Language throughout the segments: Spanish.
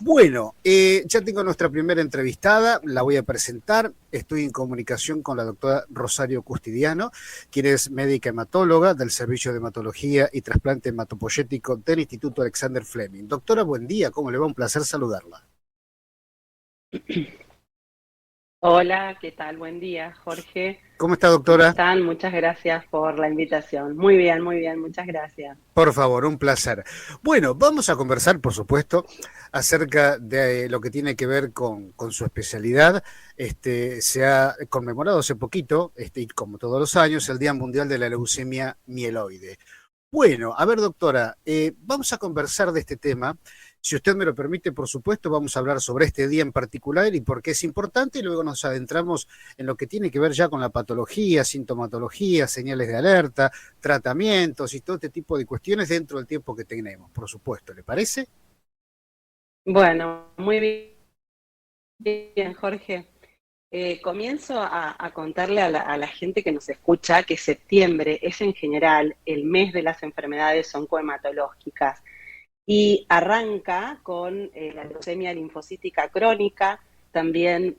Bueno, ya tengo nuestra primera entrevistada, la voy a presentar. Estoy en comunicación con la doctora Rosario Custidiano, quien es médica hematóloga del Servicio de Hematología y Trasplante Hematopoyético del Instituto Alexander Fleming. Doctora, buen día, ¿cómo le va? Un placer saludarla. Hola, ¿qué tal? Buen día, Jorge. ¿Cómo está, ¿Cómo doctora? están? Muchas gracias por la invitación. Muy bien, muchas gracias. Por favor, un placer. Bueno, vamos a conversar, por supuesto, acerca de lo que tiene que ver con su especialidad. Se ha conmemorado hace poquito, y como todos los años, el Día Mundial de la Leucemia Mieloide. Bueno, a ver, doctora, vamos a conversar de este tema. Si usted me lo permite, por supuesto, vamos a hablar sobre este día en particular y por qué es importante, y luego nos adentramos en lo que tiene que ver ya con la patología, sintomatología, señales de alerta, tratamientos y todo este tipo de cuestiones dentro del tiempo que tenemos, por supuesto. ¿Le parece? Bueno, muy bien, Jorge. Comienzo a contarle a la gente que nos escucha que septiembre es en general el mes de las enfermedades oncohematológicas y arranca con la leucemia linfocítica crónica. También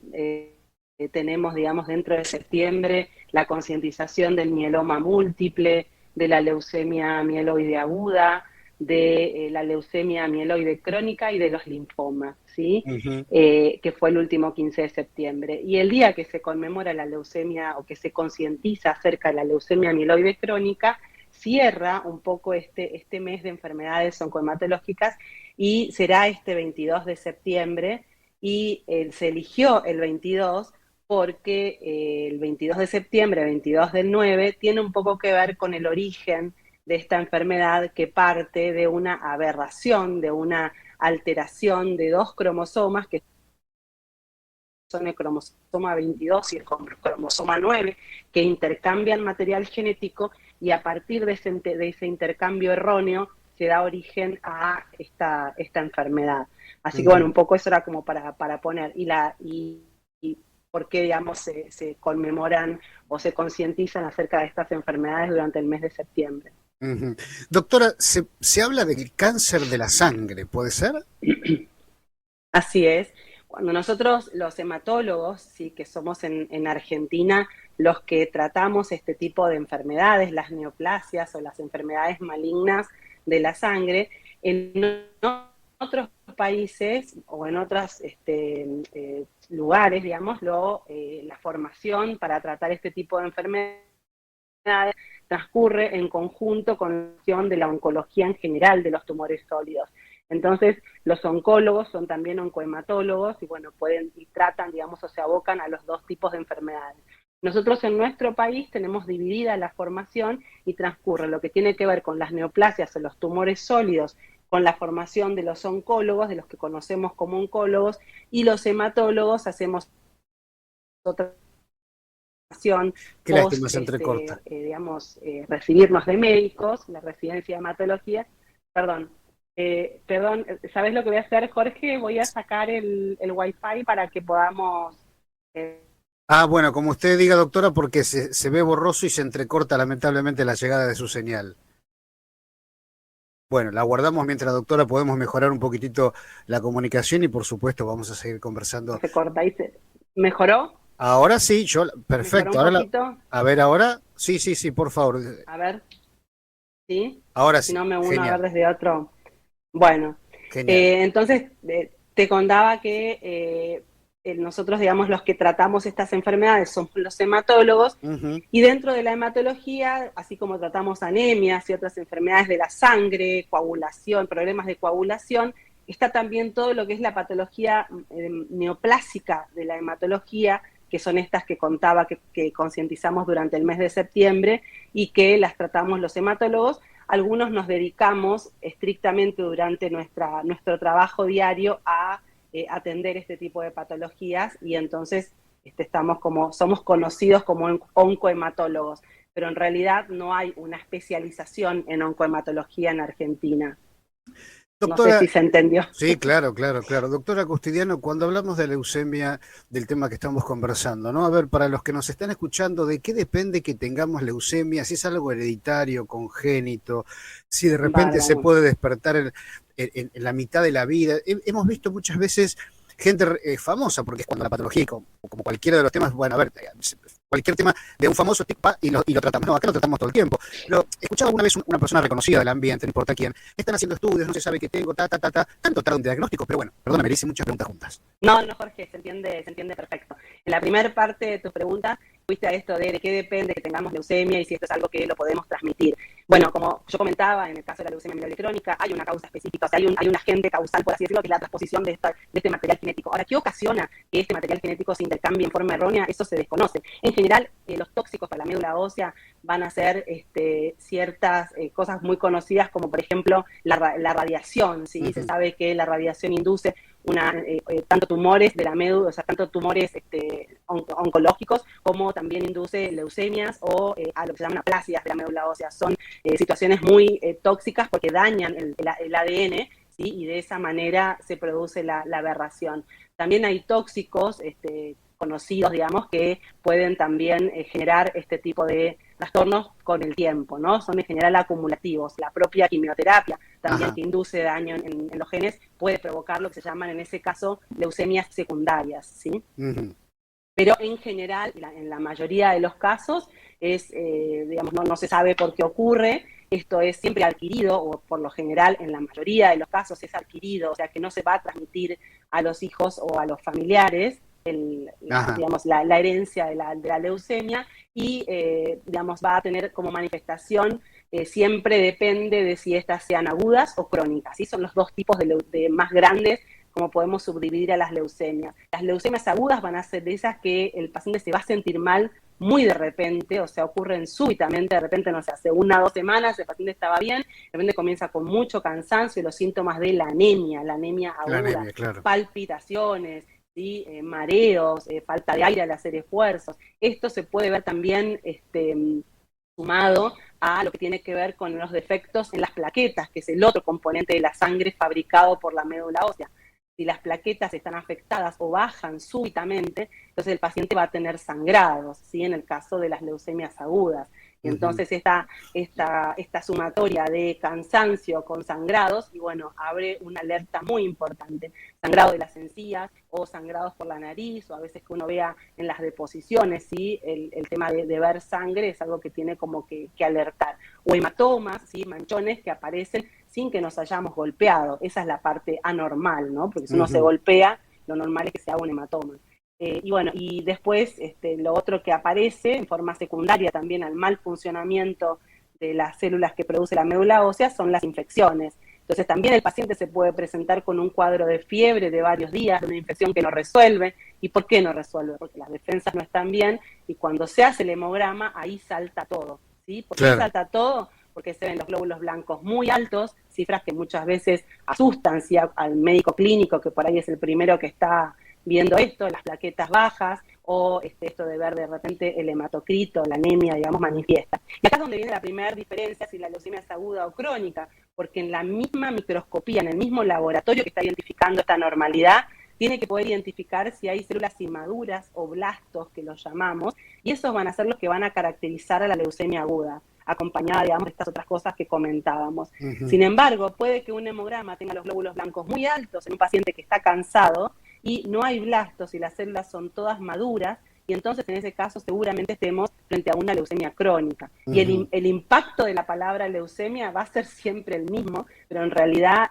tenemos, digamos, dentro de septiembre la concientización del mieloma múltiple, de la leucemia mieloide aguda, de la leucemia mieloide crónica y de los linfomas, ¿sí? Ujú. Que fue el último 15 de septiembre. Y el día que se conmemora la leucemia o que se concientiza acerca de la leucemia mieloide crónica, cierra un poco este mes de enfermedades oncohematológicas y será este 22 de septiembre y se eligió el 22 porque el 22 de septiembre, 22 del 9, tiene un poco que ver con el origen de esta enfermedad que parte de una aberración, de una alteración de dos cromosomas que son el cromosoma 22 y el cromosoma 9, que intercambian material genético y a partir de ese intercambio erróneo se da origen a esta enfermedad. Así que bueno, Ujú. un poco eso era como para poner. Y por qué, digamos, se conmemoran o se concientizan acerca de estas enfermedades durante el mes de septiembre. Ujú. Doctora, se habla del cáncer de la sangre, ¿puede ser? Así es. Cuando nosotros los hematólogos, sí, que somos en Argentina, los que tratamos este tipo de enfermedades, las neoplasias o las enfermedades malignas de la sangre, en otros países o en otros lugares, digamos, la formación para tratar este tipo de enfermedades transcurre en conjunto con la acción de la oncología en general de los tumores sólidos. Entonces, los oncólogos son también oncohematólogos y bueno, pueden y tratan, digamos, o se abocan a los dos tipos de enfermedades. Nosotros en nuestro país tenemos dividida la formación y transcurre lo que tiene que ver con las neoplasias o los tumores sólidos, con la formación de los oncólogos, de los que conocemos como oncólogos, y los hematólogos hacemos otra Qué lástima, post, se entrecorta. digamos, recibirnos de médicos, la residencia de hematología. Perdón, perdón, ¿sabes lo que voy a hacer, Jorge? Voy a sacar el wifi para que podamos... eh, Ah, bueno, como usted diga, doctora, porque se ve borroso y se entrecorta lamentablemente la llegada de su señal. Bueno, la guardamos mientras, doctora, podemos mejorar un poquitito la comunicación y por supuesto vamos a seguir conversando. se corta y se... ¿Mejoró? Ahora sí, ¿Mejoró perfecto. un poquito? A ver, ahora, sí, sí, sí, por favor. A ver, ¿sí? Ahora Si sí, no me uno a ver genial, desde otro. Bueno, genial. entonces te contaba que nosotros, digamos, los que tratamos estas enfermedades somos los hematólogos Ujú. y dentro de la hematología, así como tratamos anemias y otras enfermedades de la sangre, coagulación, problemas de coagulación, está también todo lo que es la patología neoplásica de la hematología, que son estas que contaba que concientizamos durante el mes de septiembre y que las tratamos los hematólogos. Algunos nos dedicamos estrictamente durante nuestro trabajo diario a atender este tipo de patologías y entonces somos conocidos como oncohematólogos, pero en realidad no hay una especialización en oncohematología en Argentina. No sé Doctora, si se entendió. sí, claro, claro, claro. Doctora Custidiano, cuando hablamos de leucemia, del tema que estamos conversando, ¿no? A ver, para los que nos están escuchando, ¿de qué depende que tengamos leucemia? Si es algo hereditario, congénito, si de repente se Bárbaro. puede despertar en la mitad de la vida. Hemos visto muchas veces gente famosa, porque es cuando la patología, como cualquiera de los temas, bueno, a ver, cualquier tema de un famoso tipo y lo tratamos. No, acá lo tratamos todo el tiempo. Pero escuchaba alguna vez una persona reconocida del ambiente, no importa quién, están haciendo estudios, no se sabe qué tengo, tanto tarda un diagnóstico, pero bueno, perdóname, le hice muchas preguntas juntas. No, no, Jorge, se entiende perfecto. En la primera parte de tu pregunta, fuiste a esto de qué depende que tengamos leucemia y si esto es algo que lo podemos transmitir. Bueno, como yo comentaba, en el caso de la leucemia mieloide crónica, hay una causa específica, o sea, hay un agente causal, por así decirlo, que es la transposición de este material genético. Ahora, ¿qué ocasiona que este material genético se intercambie en forma errónea? Eso se desconoce. En general, los tóxicos para la médula ósea van a ser ciertas cosas muy conocidas, como por ejemplo la radiación, ¿sí? Se sabe que la radiación induce tanto tumores de la médula, o sea, tanto tumores oncológicos, como también induce leucemias o a lo que se llaman aplasias de la médula ósea. Son situaciones muy tóxicas porque dañan el ADN, ¿sí? Y de esa manera se produce la aberración. También hay tóxicos conocidos, digamos, que pueden también generar este tipo de trastornos con el tiempo, ¿no? Son en general acumulativos. La propia quimioterapia también, Ajá. que induce daño en los genes, puede provocar lo que se llaman en ese caso leucemias secundarias, ¿sí? Pero en general, en la mayoría de los casos, digamos, no se sabe por qué ocurre. Esto es siempre adquirido, o por lo general, en la mayoría de los casos es adquirido, o sea que no se va a transmitir a los hijos o a los familiares digamos, la herencia de la leucemia y, digamos, va a tener como manifestación, siempre depende de si estas sean agudas o crónicas, ¿sí? Son los dos tipos de más grandes como podemos subdividir a las leucemias. Las leucemias agudas van a ser de esas que el paciente se va a sentir mal muy de repente, o sea, ocurren súbitamente, de repente, no sé, hace 1 o 2 semanas el paciente estaba bien, de repente comienza con mucho cansancio y los síntomas de la anemia La aguda, anemia, claro. palpitaciones, ¿sí? Mareos, falta de aire al hacer esfuerzos. Esto se puede ver también sumado a lo que tiene que ver con los defectos en las plaquetas, que es el otro componente de la sangre fabricado por la médula ósea. Si las plaquetas están afectadas o bajan súbitamente, entonces el paciente va a tener sangrados, ¿sí? En el caso de las leucemias agudas. Y entonces esta sumatoria de cansancio con sangrados, y bueno, abre una alerta muy importante. Sangrado de las encías o sangrados por la nariz, o a veces que uno vea en las deposiciones, ¿sí? El tema de ver sangre es algo que tiene como que alertar. O hematomas, ¿sí? Manchones que aparecen sin que nos hayamos golpeado. Esa es la parte anormal, ¿no? Porque si uno se golpea, lo normal es que se haga un hematoma. Y bueno, y después lo otro que aparece en forma secundaria también al mal funcionamiento de las células que produce la médula ósea son las infecciones. Entonces también el paciente se puede presentar con un cuadro de fiebre de varios días, de una infección que no resuelve. ¿Y por qué no resuelve? Porque las defensas no están bien y cuando se hace el hemograma, ahí salta todo, ¿sí? ¿Por qué Claro. salta todo? Porque se ven los glóbulos blancos muy altos, cifras que muchas veces asustan, ¿sí? Al médico clínico, que por ahí es el primero que está viendo esto, las plaquetas bajas, o esto de ver de repente el hematocrito, la anemia, digamos, manifiesta. Y acá es donde viene la primera diferencia si la leucemia es aguda o crónica, porque en la misma microscopía, en el mismo laboratorio que está identificando esta normalidad, tiene que poder identificar si hay células inmaduras o blastos, que los llamamos, y esos van a ser los que van a caracterizar a la leucemia aguda, acompañada, digamos, de estas otras cosas que comentábamos. Sin embargo, puede que un hemograma tenga los glóbulos blancos muy altos en un paciente que está cansado y no hay blastos y las células son todas maduras, y entonces en ese caso seguramente estemos frente a una leucemia crónica. Y el impacto de la palabra leucemia va a ser siempre el mismo, pero en realidad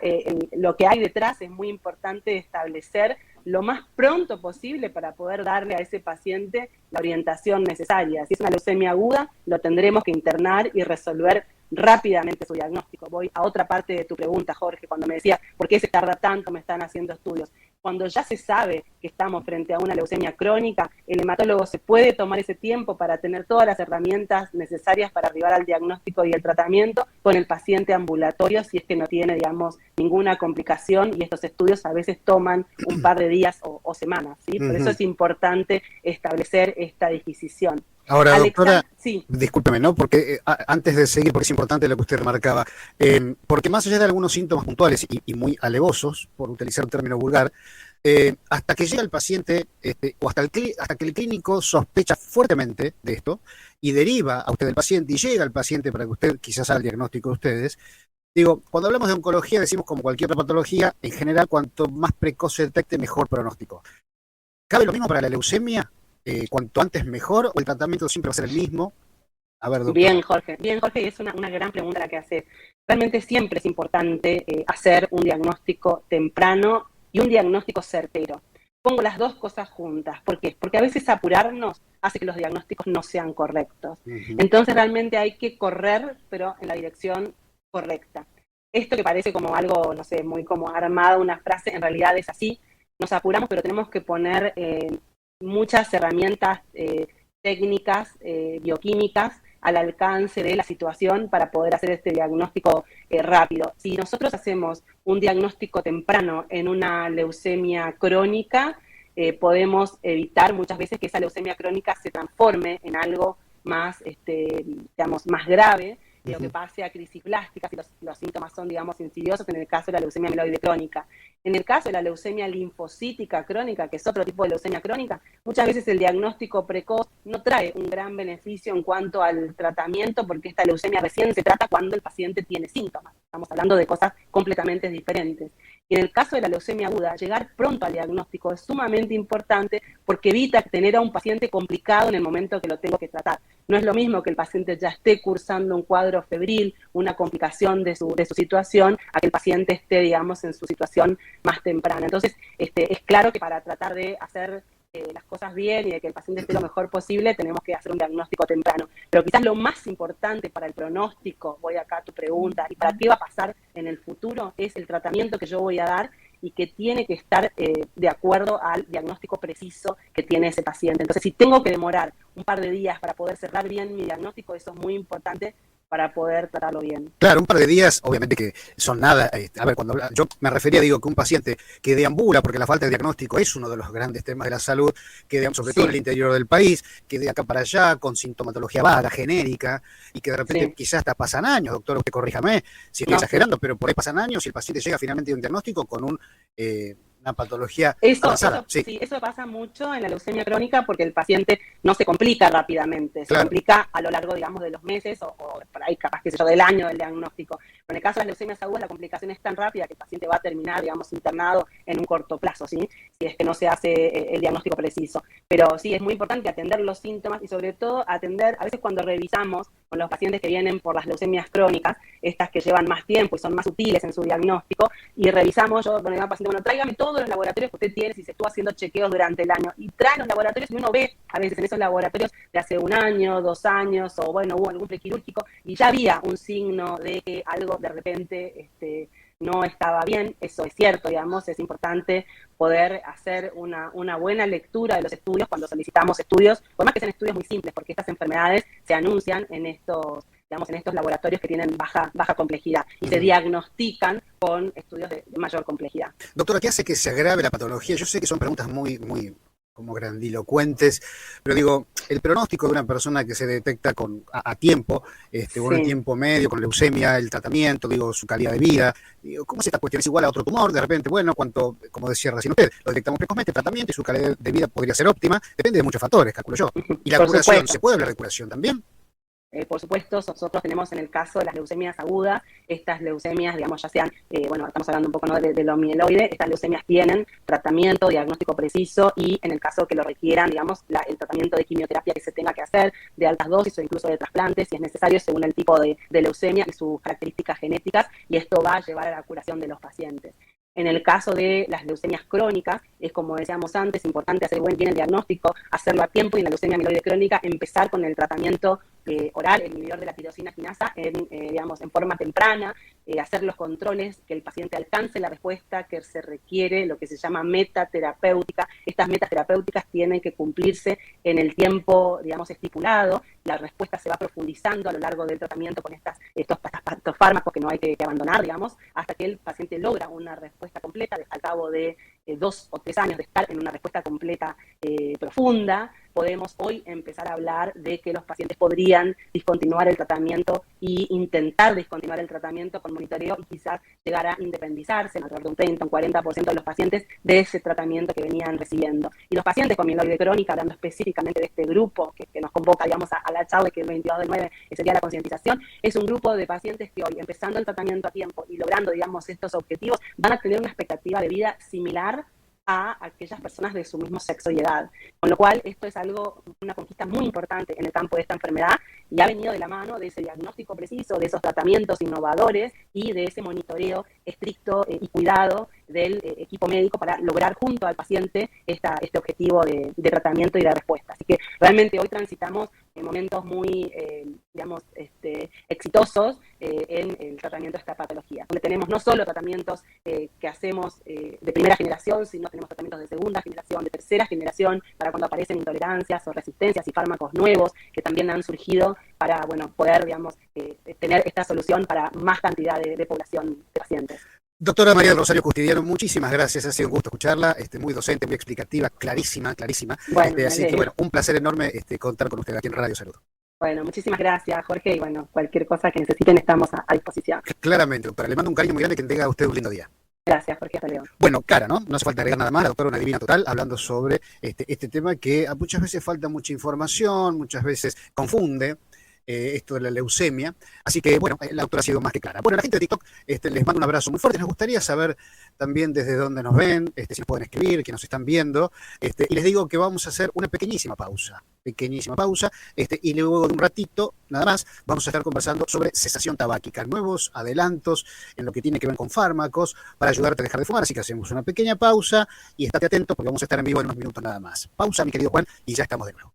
lo que hay detrás es muy importante establecer lo más pronto posible para poder darle a ese paciente la orientación necesaria. Si es una leucemia aguda, lo tendremos que internar y resolver rápidamente su diagnóstico. Voy a otra parte de tu pregunta, Jorge, cuando me decía, ¿por qué se tarda tanto? Me están haciendo estudios. Cuando ya se sabe que estamos frente a una leucemia crónica, el hematólogo se puede tomar ese tiempo para tener todas las herramientas necesarias para arribar al diagnóstico y el tratamiento con el paciente ambulatorio si es que no tiene, digamos, ninguna complicación, y estos estudios a veces toman un par de días o semanas, ¿sí? Por eso es importante establecer esta disquisición. Ahora, doctora, sí. discúlpeme, ¿no? Porque antes de seguir, porque es importante lo que usted remarcaba, porque más allá de algunos síntomas puntuales y muy alevosos, por utilizar un término vulgar, hasta que llega el paciente, o hasta que el clínico sospecha fuertemente de esto y deriva a usted el paciente y llega al paciente para que usted quizás haga el diagnóstico de ustedes. Digo, cuando hablamos de oncología decimos como cualquier otra patología, en general cuanto más precoz se detecte, mejor pronóstico. ¿Cabe lo mismo para la leucemia? ¿Cuanto antes mejor o el tratamiento siempre va a ser el mismo? A ver, doctor. Bien, Jorge, es una gran pregunta la que haces. Realmente siempre es importante hacer un diagnóstico temprano y un diagnóstico certero. Pongo las dos cosas juntas. ¿Por qué? Porque a veces apurarnos hace que los diagnósticos no sean correctos. Entonces realmente hay que correr, pero en la dirección correcta. Esto que parece como algo, no sé, muy como armado, una frase, en realidad es así. Nos apuramos, pero tenemos que poner muchas herramientas técnicas, bioquímicas, al alcance de la situación para poder hacer este diagnóstico rápido. Si nosotros hacemos un diagnóstico temprano en una leucemia crónica, podemos evitar muchas veces que esa leucemia crónica se transforme en algo más, digamos, más grave, de lo que pase a crisis plásticas, si los síntomas son, digamos, insidiosos, en el caso de la leucemia mieloide crónica. En el caso de la leucemia linfocítica crónica, que es otro tipo de leucemia crónica, muchas veces el diagnóstico precoz no trae un gran beneficio en cuanto al tratamiento, porque esta leucemia recién se trata cuando el paciente tiene síntomas. Estamos hablando de cosas completamente diferentes. Y en el caso de la leucemia aguda, llegar pronto al diagnóstico es sumamente importante porque evita tener a un paciente complicado en el momento que lo tengo que tratar. No es lo mismo que el paciente ya esté cursando un cuadro febril, una complicación de su situación, a que el paciente esté, digamos, en su situación más temprana. Entonces, es claro que para tratar de hacer las cosas bien y de que el paciente esté lo mejor posible, tenemos que hacer un diagnóstico temprano. Pero quizás lo más importante para el pronóstico, voy acá a tu pregunta, y para qué va a pasar en el futuro, es el tratamiento que yo voy a dar y que tiene que estar de acuerdo al diagnóstico preciso que tiene ese paciente. Entonces, si tengo que demorar un par de días para poder cerrar bien mi diagnóstico, eso es muy importante para poder tratarlo bien. Claro, un par de días, obviamente que son nada. A ver, yo me refería, digo, que un paciente que deambula, porque la falta de diagnóstico es uno de los grandes temas de la salud, que deambula sobre todo en el interior del país, que de acá para allá, con sintomatología vaga, genérica, y que de repente quizás hasta pasan años, doctor, usted corríjame si estoy exagerando, pero por ahí pasan años y el paciente llega finalmente a un diagnóstico con una patología avanzada. Eso pasa mucho en la leucemia crónica porque el paciente no se complica rápidamente, se complica a lo largo, digamos, de los meses o por ahí capaz, qué sé yo, del año del diagnóstico. Pero en el caso de las leucemias agudas la complicación es tan rápida que el paciente va a terminar, digamos, internado en un corto plazo, ¿sí? Si es que no se hace el diagnóstico preciso. Pero sí, es muy importante atender los síntomas y sobre todo atender, a veces cuando revisamos con los pacientes que vienen por las leucemias crónicas, estas que llevan más tiempo y son más sutiles en su diagnóstico, y revisamos, yo bueno, al paciente, bueno, tráigame todos los laboratorios que usted tiene si se estuvo haciendo chequeos durante el año, y trae los laboratorios y uno ve a veces en esos laboratorios de hace 1 año, 2 años, o bueno, hubo algún prequirúrgico y ya había un signo de que algo de repente no estaba bien. Eso es cierto, digamos, es importante poder hacer una buena lectura de los estudios cuando solicitamos estudios, por más que sean estudios muy simples, porque estas enfermedades se anuncian en estos, digamos, en estos laboratorios que tienen baja complejidad y se diagnostican con estudios de mayor complejidad. Doctora, ¿qué hace que se agrave la patología? Yo sé que son preguntas muy como grandilocuentes, pero digo, el pronóstico de una persona que se detecta a tiempo, o en tiempo medio, con leucemia, el tratamiento, digo, su calidad de vida, digo, ¿cómo es esta cuestión? ¿Es igual a otro tumor? De repente, bueno, como decía recién usted, lo detectamos precozmente, el tratamiento y su calidad de vida podría ser óptima, depende de muchos factores, calculo yo. ¿Y la curación? ¿Se puede hablar de curación también? Por supuesto, nosotros tenemos en el caso de las leucemias agudas, estas leucemias, digamos, ya sean, bueno, estamos hablando un poco, ¿no?, de lo mieloide, estas leucemias tienen tratamiento, diagnóstico preciso y en el caso que lo requieran, digamos, el tratamiento de quimioterapia que se tenga que hacer, de altas dosis o incluso de trasplantes, si es necesario, según el tipo de leucemia y sus características genéticas, y esto va a llevar a la curación de los pacientes. En el caso de las leucemias crónicas, es como decíamos antes, importante hacer bien el diagnóstico, hacerlo a tiempo, y en la leucemia mieloide crónica empezar con el tratamiento oral, el inhibidor de la tirosina quinasa, en forma temprana, hacer los controles, que el paciente alcance la respuesta que se requiere, lo que se llama metaterapéutica. Estas metaterapéuticas tienen que cumplirse en el tiempo, estipulado. La respuesta se va profundizando a lo largo del tratamiento con estos fármacos que no hay que abandonar, hasta que el paciente logra una respuesta completa al cabo de 2 o 3 años de estar en una respuesta completa profunda. Podemos hoy empezar a hablar de que los pacientes podrían discontinuar el tratamiento e intentar discontinuar el tratamiento con monitoreo y quizás llegar a independizarse en alrededor de un 30, un 40% de los pacientes de ese tratamiento que venían recibiendo. Y los pacientes con mieloide crónica, hablando específicamente de este grupo que nos convoca, a la charla, que el 22/9 sería la concientización, es un grupo de pacientes que hoy, empezando el tratamiento a tiempo y logrando, estos objetivos, van a tener una expectativa de vida similar a aquellas personas de su mismo sexo y edad. Con lo cual, esto es una conquista muy importante en el campo de esta enfermedad y ha venido de la mano de ese diagnóstico preciso, de esos tratamientos innovadores y de ese monitoreo estricto y cuidado del equipo médico para lograr junto al paciente este objetivo de tratamiento y de respuesta. Así que realmente hoy transitamos momentos muy, exitosos en el tratamiento de esta patología, donde tenemos no solo tratamientos que hacemos de primera generación, sino tenemos tratamientos de segunda generación, de tercera generación, para cuando aparecen intolerancias o resistencias y fármacos nuevos que también han surgido para poder tener esta solución para más cantidad de población de pacientes. Doctora María del Rosario Custidiano, muchísimas gracias, ha sido un gusto escucharla, muy docente, muy explicativa, clarísima. Bueno, Así que un placer enorme contar con usted aquí en Radio Salud. Bueno, muchísimas gracias, Jorge, y cualquier cosa que necesiten estamos a disposición. Claramente, doctora, le mando un cariño muy grande, que tenga usted un lindo día. Gracias, Jorge, hasta luego. Bueno, Cara, ¿no? No hace falta agregar nada más, la doctora una divina total, hablando sobre este tema que muchas veces falta mucha información, muchas veces confunde esto de la leucemia. Así que, la doctora ha sido más que clara. Bueno, la gente de TikTok les mando un abrazo muy fuerte. Nos gustaría saber también desde dónde nos ven, si nos pueden escribir, que nos están viendo. Y les digo que vamos a hacer una pequeñísima pausa. Y luego de un ratito, nada más, vamos a estar conversando sobre cesación tabáquica, nuevos adelantos en lo que tiene que ver con fármacos para ayudarte a dejar de fumar. Así que hacemos una pequeña pausa y estate atento porque vamos a estar en vivo en unos minutos nada más. Pausa, mi querido Juan, y ya estamos de nuevo.